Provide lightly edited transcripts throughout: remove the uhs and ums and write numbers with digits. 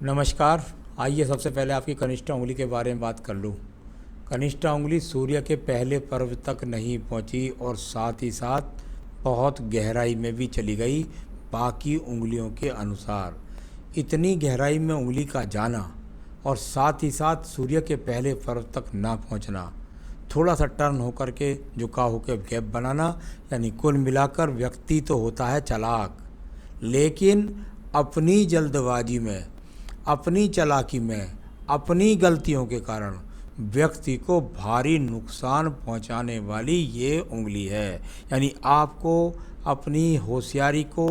नमस्कार। आइए सबसे पहले आपकी कनिष्ठा उंगली के बारे में बात कर लूँ। कनिष्ठा उंगली सूर्य के पहले पर्व तक नहीं पहुँची और साथ ही साथ बहुत गहराई में भी चली गई बाकी उंगलियों के अनुसार। इतनी गहराई में उंगली का जाना और साथ ही साथ सूर्य के पहले पर्व तक ना पहुँचना, थोड़ा सा टर्न होकर के झुका होकर गैप बनाना, यानी कुल मिलाकर व्यक्ति तो होता है चालाक, लेकिन अपनी जल्दबाजी में, अपनी चालाकी में, अपनी गलतियों के कारण व्यक्ति को भारी नुकसान पहुंचाने वाली ये उंगली है। यानी आपको अपनी होशियारी को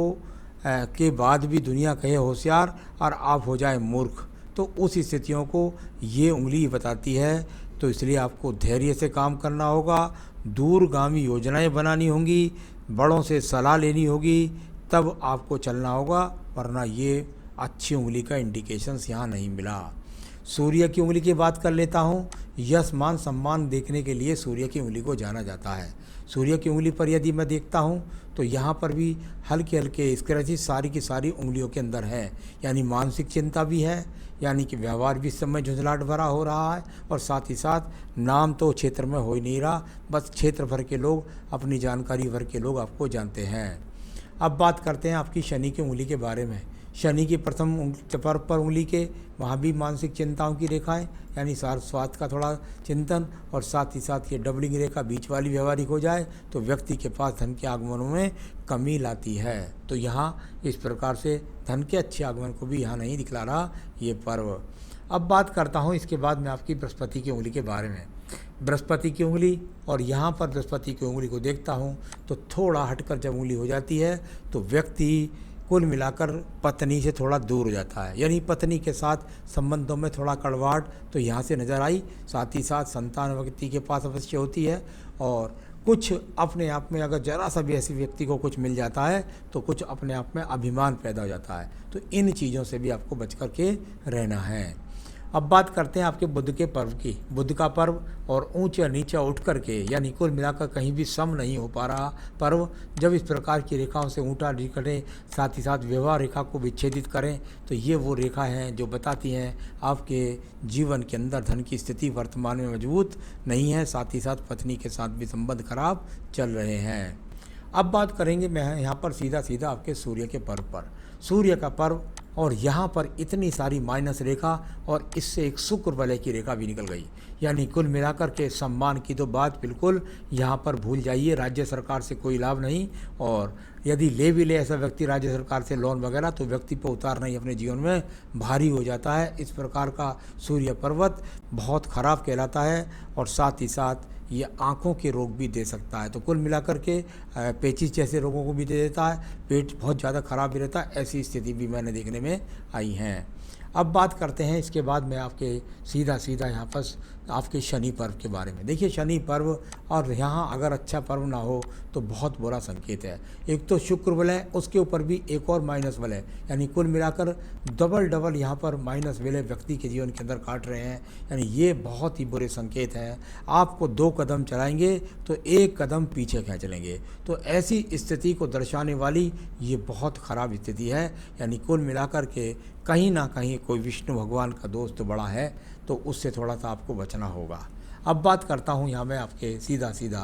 के बाद भी दुनिया कहे होशियार और आप हो जाए मूर्ख, तो उस स्थितियों को ये उंगली बताती है। तो इसलिए आपको धैर्य से काम करना होगा, दूरगामी योजनाएं बनानी होंगी, बड़ों से सलाह लेनी होगी, तब आपको चलना होगा, वरना ये अच्छी उंगली का इंडिकेशंस यहाँ नहीं मिला। सूर्य की उंगली की बात कर लेता हूँ। यश मान सम्मान देखने के लिए सूर्य की उंगली को जाना जाता है। सूर्य की उंगली पर यदि मैं देखता हूँ तो यहाँ पर भी हल्के हल्के स्क्रैचेस सारी की सारी उंगलियों के अंदर है, यानी मानसिक चिंता भी है, यानी कि व्यवहार भी इस समय झुंझलाहट भरा हो रहा है, और साथ ही साथ नाम तो क्षेत्र में हो ही नहीं रहा, बस क्षेत्र भर के लोग, अपनी जानकारी भर के लोग आपको जानते हैं। अब बात करते हैं आपकी शनि की उंगली के बारे में। शनि की प्रथम पर्व पर उंगली के वहाँ भी मानसिक चिंताओं की रेखाएं, यानी स्वास्थ्य का थोड़ा चिंतन, और साथ ही साथ ये डबलिंग रेखा बीच वाली व्यवहारिक हो जाए तो व्यक्ति के पास धन के आगमनों में कमी लाती है। तो यहाँ इस प्रकार से धन के अच्छे आगमन को भी यहाँ नहीं दिखला रहा ये पर्व। अब बात करता हूँ इसके बाद मैं आपकी बृहस्पति की उंगली के बारे में। बृहस्पति की उंगली, और यहाँ पर बृहस्पति की उंगली को देखता हूँ तो थोड़ा हटकर जब उंगली हो जाती है तो व्यक्ति कुल मिलाकर पत्नी से थोड़ा दूर हो जाता है, यानी पत्नी के साथ संबंधों में थोड़ा कड़वाहट तो यहाँ से नज़र आई। साथ ही साथ संतान व्यक्ति के पास अवश्य होती है, और कुछ अपने आप में अगर जरा सा भी ऐसे व्यक्ति को कुछ मिल जाता है तो कुछ अपने आप में अभिमान पैदा हो जाता है। तो इन चीज़ों से भी आपको बच कर के रहना है। अब बात करते हैं आपके बुध के पर्व की। बुध का पर्व और ऊंचा नीचा उठ करके, यानी कुल मिलाकर कहीं भी सम नहीं हो पा रहा पर्व, जब इस प्रकार की रेखाओं से ऊँटा निकले, साथ ही साथ व्यवहार रेखा को विच्छेदित करें, तो ये वो रेखा हैं जो बताती हैं आपके जीवन के अंदर धन की स्थिति वर्तमान में मजबूत नहीं है, साथ ही साथ पत्नी के साथ भी संबंध खराब चल रहे हैं। अब बात करेंगे मैं यहाँ पर सीधा सीधा आपके सूर्य के पर्व पर। सूर्य का पर्व, और यहाँ पर इतनी सारी माइनस रेखा, और इससे एक शुक्र वलय की रेखा भी निकल गई, यानी कुल मिलाकर के सम्मान की तो बात बिल्कुल यहाँ पर भूल जाइए। राज्य सरकार से कोई लाभ नहीं, और यदि ले भी ले ऐसा व्यक्ति राज्य सरकार से लोन वगैरह, तो व्यक्ति पर उतारना ही अपने जीवन में भारी हो जाता है। इस प्रकार का सूर्य पर्वत बहुत खराब कहलाता है, और साथ ही साथ ये आँखों के रोग भी दे सकता है। तो कुल मिलाकर के पेचिस जैसे रोगों को भी दे देता है, पेट बहुत ज़्यादा खराब भी रहता है, ऐसी स्थिति भी मैंने देखने में आई हैं। अब बात करते हैं इसके बाद मैं आपके सीधा सीधा यहाँ पर आपके शनि पर्व के बारे में। देखिए शनि पर्व, और यहाँ अगर अच्छा पर्व ना हो तो बहुत बुरा संकेत है। एक तो शुक्र वलय, उसके ऊपर भी एक और माइनस वलय, यानी कुल मिलाकर डबल यहाँ पर माइनस वलय व्यक्ति के जीवन के अंदर काट रहे हैं, यानी ये बहुत ही बुरे संकेत हैं। आपको 2 कदम चलाएंगे तो 1 कदम पीछे खींच लेंगे। तो ऐसी स्थिति को दर्शाने वाली ये बहुत ख़राब स्थिति है, यानी कुल मिलाकर के कहीं ना कहीं कोई विष्णु भगवान का दोस्त तो बड़ा है, तो उससे थोड़ा सा आपको बचना होगा। अब बात करता हूँ यहाँ मैं आपके सीधा सीधा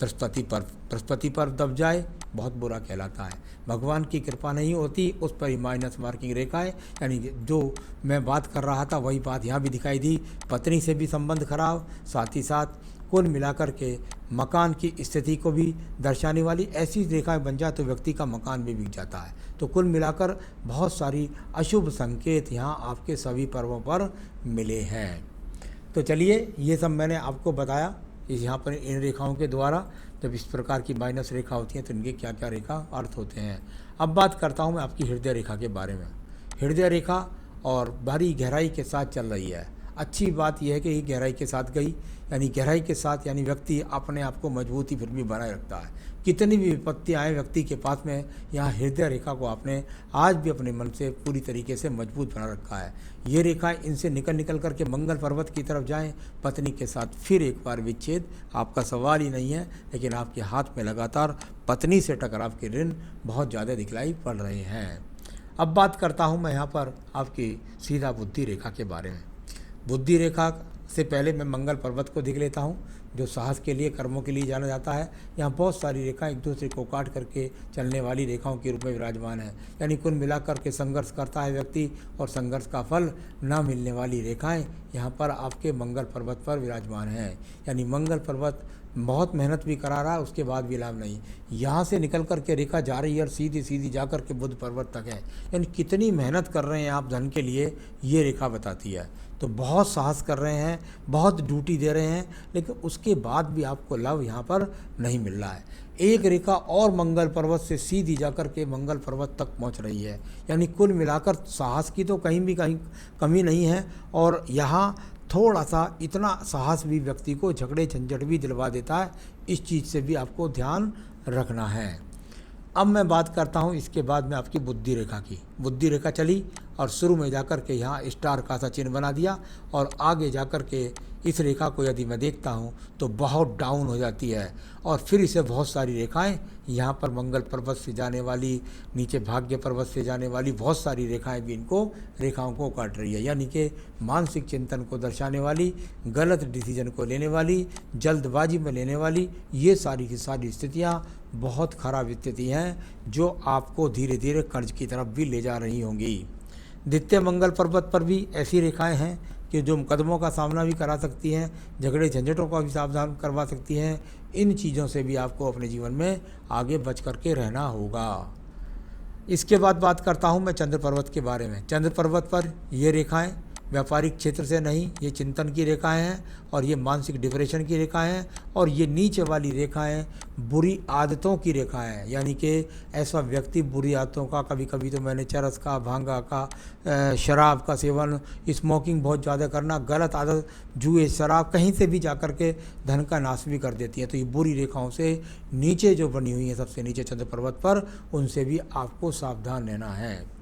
बृहस्पति पर्व। बृहस्पति पर्व दब जाए बहुत बुरा कहलाता है, भगवान की कृपा नहीं होती, उस पर ही माइनस मार्किंग रेखा है, यानी जो मैं बात कर रहा था वही बात यहाँ भी दिखाई दी। पत्नी से भी संबंध खराब, साथ ही साथ कुल मिलाकर के मकान की स्थिति को भी दर्शाने वाली ऐसी रेखाएं बन जाए तो व्यक्ति का मकान भी बिक जाता है। तो कुल मिलाकर बहुत सारी अशुभ संकेत यहाँ आपके सभी पर्वों पर मिले हैं। तो चलिए ये सब मैंने आपको बताया इस यहाँ पर इन रेखाओं के द्वारा, जब इस प्रकार की माइनस रेखा होती हैं तो इनके क्या क्या रेखा अर्थ होते हैं। अब बात करता हूँ मैं आपकी हृदय रेखा के बारे में। हृदय रेखा और भारी गहराई के साथ चल रही है। अच्छी बात यह है कि ये गहराई के साथ गई, यानी गहराई के साथ, यानी व्यक्ति अपने आप को मजबूती फिर भी बनाए रखता है। कितनी भी विपत्ति आए व्यक्ति के पास में, यहाँ हृदय रेखा को आपने आज भी अपने मन से पूरी तरीके से मजबूत बना रखा है। ये रेखा इनसे निकल करके मंगल पर्वत की तरफ जाएं, पत्नी के साथ फिर एक बार विच्छेद आपका सवाल ही नहीं है, लेकिन आपके हाथ में लगातार पत्नी से टकराव के ऋण बहुत ज़्यादा दिखलाई पड़ रहे हैं। अब बात करता हूँ मैं यहाँ पर आपकी सीधा बुद्धि रेखा के बारे में। बुद्धि रेखा से पहले मैं मंगल पर्वत को देख लेता हूँ, जो साहस के लिए, कर्मों के लिए जाना जाता है। यहाँ बहुत सारी रेखाएं एक दूसरे को काट करके चलने वाली रेखाओं के रूप में विराजमान है। यानी कुल मिलाकर के संघर्ष करता है व्यक्ति और संघर्ष का फल न मिलने वाली रेखाएं यहाँ पर आपके मंगल पर्वत पर विराजमान हैं। यानी मंगल पर्वत बहुत मेहनत भी करा रहा है, उसके बाद भी लाभ नहीं। यहाँ से निकल कर के रेखा जा रही है और सीधी सीधी जा कर के बुध पर्वत तक है। यानी कितनी मेहनत कर रहे हैं आप धन के लिए, ये रेखा बताती है। तो बहुत साहस कर रहे हैं, बहुत ड्यूटी दे रहे हैं, लेकिन उसके बाद भी आपको लाभ यहाँ पर नहीं मिल रहा है। एक रेखा और मंगल पर्वत से सीधी जाकर के मंगल पर्वत तक पहुँच रही है। यानी कुल मिलाकर साहस की तो कहीं कमी नहीं है। और यहाँ थोड़ा सा इतना साहस भी व्यक्ति को झगड़े झंझट भी दिलवा देता है। इस चीज़ से भी आपको ध्यान रखना है। अब मैं बात करता हूँ इसके बाद में आपकी बुद्धि रेखा की। बुद्धि रेखा चली और शुरू में जाकर के यहाँ स्टार का सा चिन्ह बना दिया, और आगे जाकर के इस रेखा को यदि मैं देखता हूँ तो बहुत डाउन हो जाती है। और फिर इसे बहुत सारी रेखाएं यहाँ पर मंगल पर्वत से जाने वाली, नीचे भाग्य पर्वत से जाने वाली बहुत सारी रेखाएं भी इनको रेखाओं को काट रही है। यानी कि मानसिक चिंतन को दर्शाने वाली, गलत डिसीजन को लेने वाली, जल्दबाजी में लेने वाली, ये सारी की सारी स्थितियाँ बहुत खराब स्थिति हैं, जो आपको धीरे धीरे कर्ज की तरफ भी ले जा रही होंगी। द्वितीय मंगल पर्वत पर भी ऐसी रेखाएं हैं कि जो मुकदमों का सामना भी करा सकती हैं, झगड़े झंझटों का भी सावधान करवा सकती हैं। इन चीज़ों से भी आपको अपने जीवन में आगे बच करके रहना होगा। इसके बाद बात करता हूं मैं चंद्र पर्वत के बारे में। चंद्र पर्वत पर ये रेखाएं व्यापारिक क्षेत्र से नहीं, ये चिंतन की रेखाएं हैं और ये मानसिक डिप्रेशन की रेखाएं हैं। और ये नीचे वाली रेखाएं बुरी आदतों की रेखाएं हैं। यानी कि ऐसा व्यक्ति बुरी आदतों का, कभी कभी तो मैंने चरस का, भांगा का, शराब का सेवन, स्मोकिंग बहुत ज़्यादा करना, गलत आदत, जुए, शराब, कहीं से भी जाकर के धन का नाश भी कर देती है। तो ये बुरी रेखाओं से नीचे जो बनी हुई है, सबसे नीचे चंद्र पर्वत पर, उनसे भी आपको सावधान रहना है।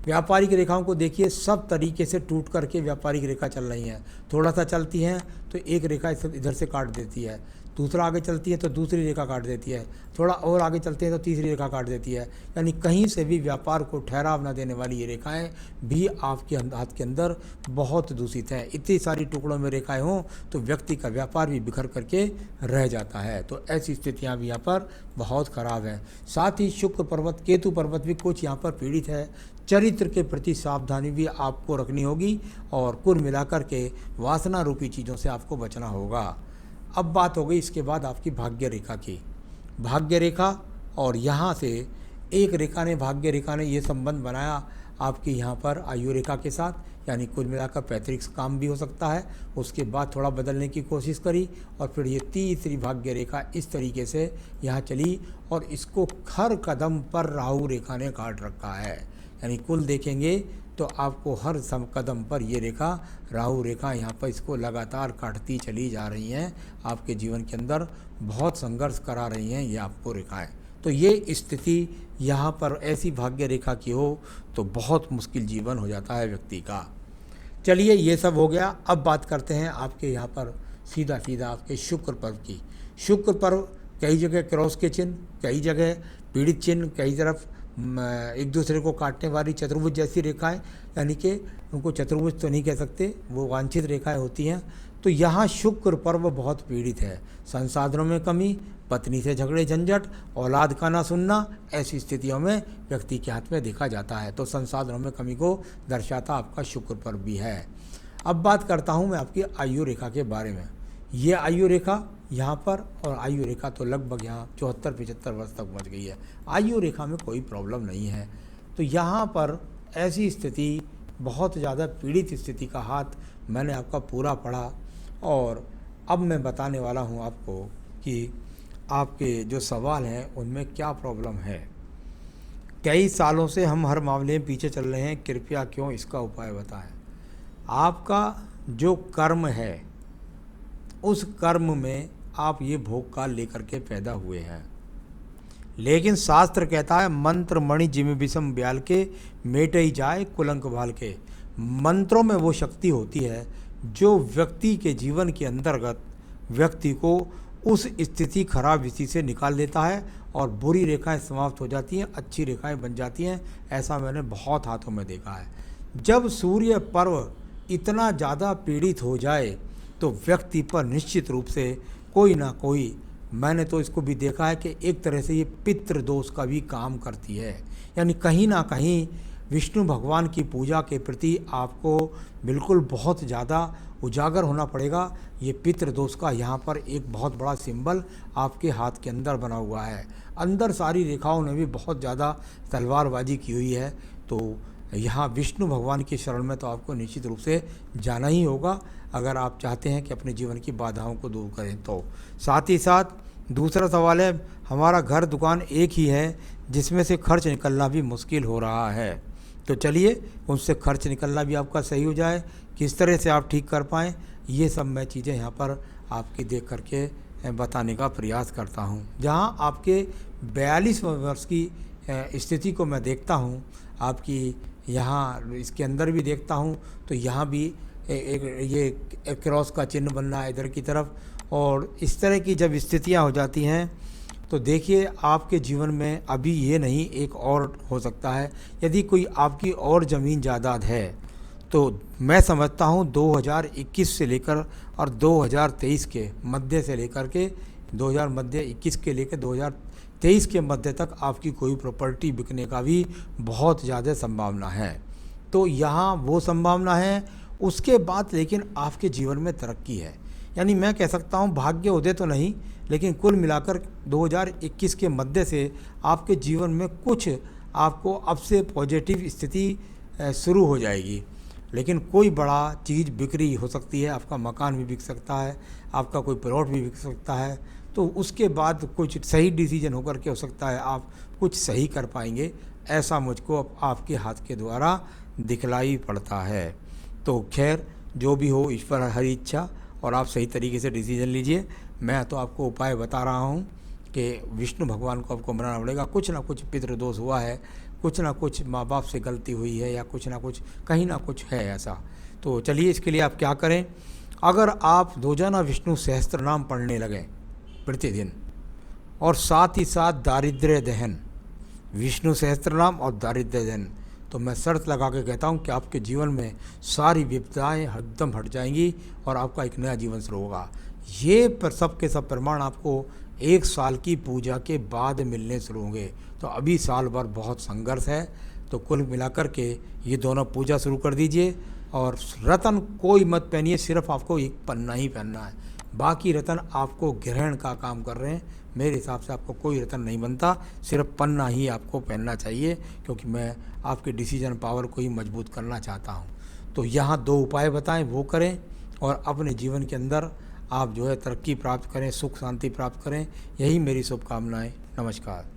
व्यापारिक रेखाओं को देखिए, सब तरीके से टूट करके व्यापारिक रेखा चल रही हैं। थोड़ा सा चलती हैं तो एक रेखा इधर से काट देती है, दूसरा आगे चलती है तो दूसरी रेखा काट देती है, थोड़ा और आगे चलते हैं तो तीसरी रेखा काट देती है। यानी कहीं से भी व्यापार को ठहराव न देने वाली ये रेखाएं भी आपके हाथ के अंदर बहुत दूषित हैं। इतनी सारी टुकड़ों में रेखाएं हों तो व्यक्ति का व्यापार भी बिखर करके रह जाता है। तो ऐसी स्थितियाँ भी यहाँ पर बहुत खराब हैं। साथ ही शुक्र पर्वत, केतु पर्वत भी कुछ यहाँ पर पीड़ित है। चरित्र के प्रति सावधानी भी आपको रखनी होगी और कुल मिलाकर के वासना रूपी चीज़ों से आपको बचना होगा। अब बात हो गई इसके बाद आपकी भाग्य रेखा की। भाग्य रेखा और यहाँ से एक रेखा ने, भाग्य रेखा ने ये संबंध बनाया आपकी यहाँ पर आयु रेखा के साथ। यानी कुल मिलाकर पैतृक काम भी हो सकता है। उसके बाद थोड़ा बदलने की कोशिश करी और फिर ये तीसरी भाग्य रेखा इस तरीके से यहाँ चली और इसको हर कदम पर राहु रेखा ने काट रखा है। यानी कुल देखेंगे तो आपको हर कदम पर ये रेखा, राहु रेखा यहाँ पर इसको लगातार काटती चली जा रही हैं। आपके जीवन के अंदर बहुत संघर्ष करा रही हैं ये आपको रेखाएं। तो ये स्थिति यहाँ पर ऐसी भाग्य रेखा की हो तो बहुत मुश्किल जीवन हो जाता है व्यक्ति का। चलिए, ये सब हो गया। अब बात करते हैं आपके यहाँ पर सीधा सीधा आपके शुक्र पर्व की। शुक्र पर्व कई जगह क्रॉस के चिन्ह, कई जगह पीड़ित चिन्ह, कई तरफ एक दूसरे को काटने वाली चतुर्भुज जैसी रेखाएं, यानी कि उनको चतुर्भुज तो नहीं कह सकते, वो वांछित रेखाएं होती हैं। तो यहाँ शुक्र पर्व बहुत पीड़ित है। संसाधनों में कमी, पत्नी से झगड़े झंझट, औलाद का ना सुनना, ऐसी स्थितियों में व्यक्ति के हाथ में देखा जाता है। तो संसाधनों में कमी को दर्शाता आपका शुक्र पर्व भी है। अब बात करता हूँ मैं आपकी आयु रेखा के बारे में। ये आयु रेखा यहाँ पर, और आयु रेखा तो लगभग यहाँ 74-75 वर्ष तक पहुँच गई है। आयु रेखा में कोई प्रॉब्लम नहीं है। तो यहाँ पर ऐसी स्थिति, बहुत ज़्यादा पीड़ित स्थिति का हाथ मैंने आपका पूरा पढ़ा और अब मैं बताने वाला हूँ आपको कि आपके जो सवाल हैं उनमें क्या प्रॉब्लम है। कई सालों से हम हर मामले में पीछे चल रहे हैं, कृपया क्यों इसका उपाय बताएं। आपका जो कर्म है, उस कर्म में आप ये भोग काल लेकर के पैदा हुए हैं। लेकिन शास्त्र कहता है, मंत्र मणि जिम विषम ब्याल के, मेट ही जाए कुलंक भाल के। मंत्रों में वो शक्ति होती है जो व्यक्ति के जीवन के अंतर्गत व्यक्ति को उस स्थिति, खराब स्थिति से निकाल देता है और बुरी रेखाएं समाप्त हो जाती हैं, अच्छी रेखाएं बन जाती हैं। ऐसा मैंने बहुत हाथों में देखा है। जब सूर्य पर्व इतना ज़्यादा पीड़ित हो जाए तो व्यक्ति पर निश्चित रूप से कोई ना कोई, मैंने तो इसको भी देखा है कि एक तरह से ये पितृदोष का भी काम करती है। यानी कहीं ना कहीं विष्णु भगवान की पूजा के प्रति आपको बिल्कुल बहुत ज़्यादा उजागर होना पड़ेगा। ये पितृदोष का यहाँ पर एक बहुत बड़ा सिंबल आपके हाथ के अंदर बना हुआ है। अंदर सारी रेखाओं ने भी बहुत ज़्यादा तलवारबाजी की हुई है। तो यहाँ विष्णु भगवान की शरण में तो आपको निश्चित रूप से जाना ही होगा, अगर आप चाहते हैं कि अपने जीवन की बाधाओं को दूर करें तो। साथ ही साथ दूसरा सवाल है, हमारा घर दुकान एक ही है जिसमें से खर्च निकलना भी मुश्किल हो रहा है। तो चलिए उनसे खर्च निकलना भी आपका सही हो जाए, किस तरह से आप ठीक कर पाएँ, ये सब मैं चीज़ें यहाँ पर आपकी देख करके बताने का प्रयास करता हूँ। जहाँ आपके 42 वर्ष की स्थिति को मैं देखता हूँ, आपकी यहाँ इसके अंदर भी देखता हूँ, तो यहाँ भी ये क्रॉस का चिन्ह बन रहा है इधर की तरफ। और इस तरह की जब स्थितियाँ हो जाती हैं तो देखिए आपके जीवन में अभी ये नहीं, एक और हो सकता है। यदि कोई आपकी और ज़मीन जायदाद है तो मैं समझता हूँ 2021 से लेकर और 2023 के मध्य से लेकर के 2021 के लेकर 2023 के मध्य तक आपकी कोई प्रॉपर्टी बिकने का भी बहुत ज़्यादा संभावना है। तो यहाँ वो संभावना है। उसके बाद लेकिन आपके जीवन में तरक्की है। यानी मैं कह सकता हूँ भाग्य उदय तो नहीं, लेकिन कुल मिलाकर 2021 के मध्य से आपके जीवन में कुछ आपको अब से पॉजिटिव स्थिति शुरू हो जाएगी। लेकिन कोई बड़ा चीज़ बिक्री हो सकती है, आपका मकान भी बिक सकता है, आपका कोई प्लॉट भी बिक सकता है। तो उसके बाद कुछ सही डिसीजन होकर के हो सकता है आप कुछ सही कर पाएंगे, ऐसा मुझको आपके हाथ के द्वारा दिखलाई पड़ता है। तो खैर जो भी हो, ईश्वर हरी इच्छा, और आप सही तरीके से डिसीजन लीजिए। मैं तो आपको उपाय बता रहा हूँ कि विष्णु भगवान को आपको मनाना पड़ेगा। कुछ ना कुछ पितृदोष हुआ है, कुछ ना कुछ माँ बाप से गलती हुई है, या कुछ ना कुछ कहीं ना कुछ है ऐसा। तो चलिए इसके लिए आप क्या करें, अगर आप रोजाना विष्णु सहस्त्र नाम पढ़ने लगें प्रतिदिन, और साथ ही साथ दारिद्र्य दहन, विष्णु सहस्त्र नाम और दारिद्र्य दहन, तो मैं शर्त लगा के कहता हूँ कि आपके जीवन में सारी विपदाएं एकदम हट जाएंगी और आपका एक नया जीवन शुरू होगा। ये पर सब के सब प्रमाण आपको 1 साल की पूजा के बाद मिलने शुरू होंगे। तो अभी साल भर बहुत संघर्ष है। तो कुल मिलाकर के ये दोनों पूजा शुरू कर दीजिए। और रतन कोई मत पहनिए, सिर्फ आपको एक पन्ना ही पहनना है। बाकी रतन आपको ग्रहण का काम कर रहे हैं। मेरे हिसाब से आपको कोई रतन नहीं बनता, सिर्फ पन्ना ही आपको पहनना चाहिए, क्योंकि मैं आपके डिसीजन पावर को ही मजबूत करना चाहता हूँ। तो यहाँ 2 उपाय बताएं, वो करें और अपने जीवन के अंदर आप जो है तरक्की प्राप्त करें, सुख शांति प्राप्त करें। यही मेरी शुभकामनाएं। नमस्कार।